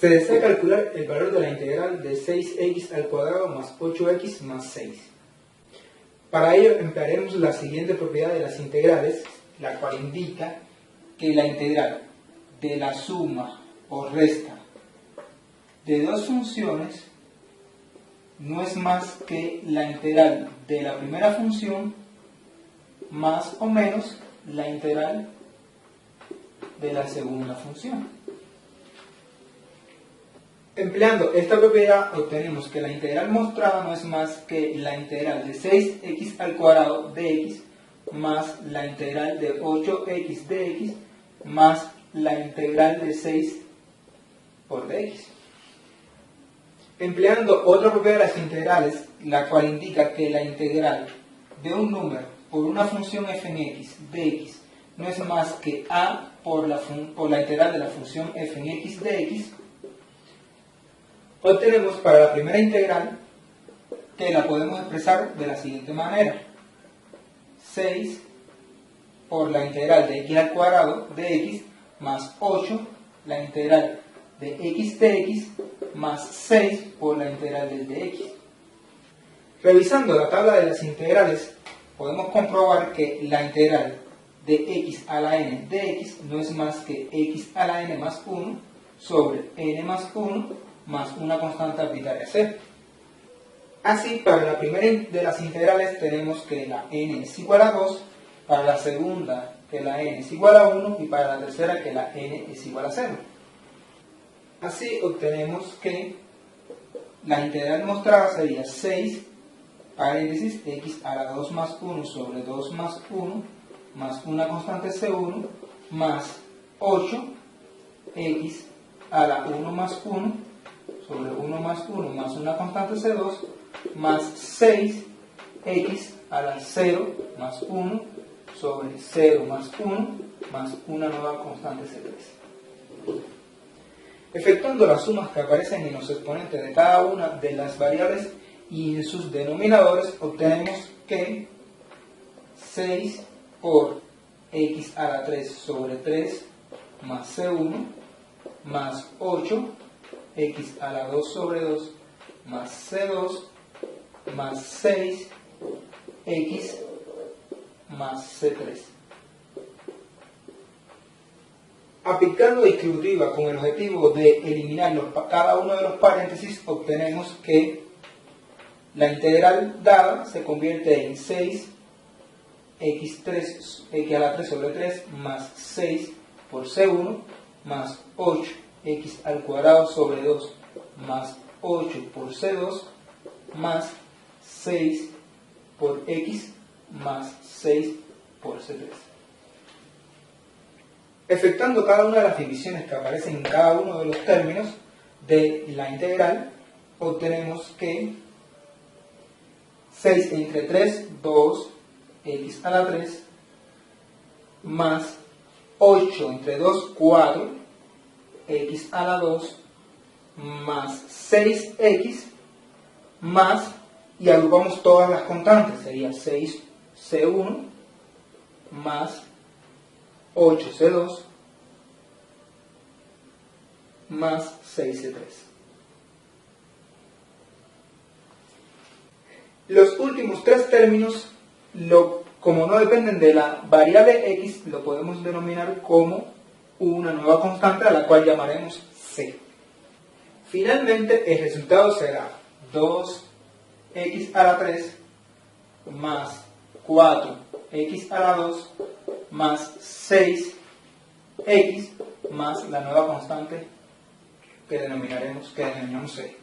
Se desea calcular el valor de la integral de 6x al cuadrado más 8x más 6. Para ello emplearemos la siguiente propiedad de las integrales, la cual indica que la integral de la suma o resta de dos funciones no es más que la integral de la primera función más o menos la integral de la segunda función. Empleando esta propiedad obtenemos que la integral mostrada no es más que la integral de 6x al cuadrado de x más la integral de 8x de x más la integral de 6 por dx. Empleando otra propiedad de las integrales, la cual indica que la integral de un número por una función f en x de x no es más que a por la integral de la función f en x de x, obtenemos para la primera integral que la podemos expresar de la siguiente manera: 6 por la integral de x al cuadrado de x más 8 la integral de x de x más 6 por la integral del de x. Revisando la tabla de las integrales, podemos comprobar que la integral de x a la n de x no es más que x a la n más 1 sobre n más 1 más una constante arbitraria c. Así, para la primera de las integrales tenemos que la n es igual a 2, para la segunda que la n es igual a 1 y para la tercera que la n es igual a 0. Así obtenemos que la integral mostrada sería 6 paréntesis x a la 2 más 1 sobre 2 más 1 más una constante c1 más 8 x a la 1 más 1 sobre 1 más 1 más una constante c2 más 6 x a la 0 más 1 sobre 0 más 1 más una nueva constante c3. Efectuando las sumas que aparecen en los exponentes de cada una de las variables y en sus denominadores, obtenemos que 6 por x a la 3 sobre 3 más c1 más 8 x a la 2 sobre 2 más c2 más 6 x más c3. Aplicando distributiva con el objetivo de eliminar cada uno de los paréntesis, obtenemos que la integral dada se convierte en 6 x a la 3 sobre 3 más 6 por c1 más 8 x al cuadrado sobre 2 más 8 por c2 más 6 por x más 6 por c3. Efectuando cada una de las divisiones que aparecen en cada uno de los términos de la integral, obtenemos que 6 entre 3, 2, x a la 3, más 8 entre 2, 4, x a la 2, más 6x, más, y agrupamos todas las constantes, sería 6c1, más 8c2, más 6c3. Los últimos tres términos, como no dependen de la variable x, lo podemos denominar como una nueva constante a la cual llamaremos c. Finalmente, el resultado será 2x a la 3 más 4x a la 2 más 6x más la nueva constante que denominamos c.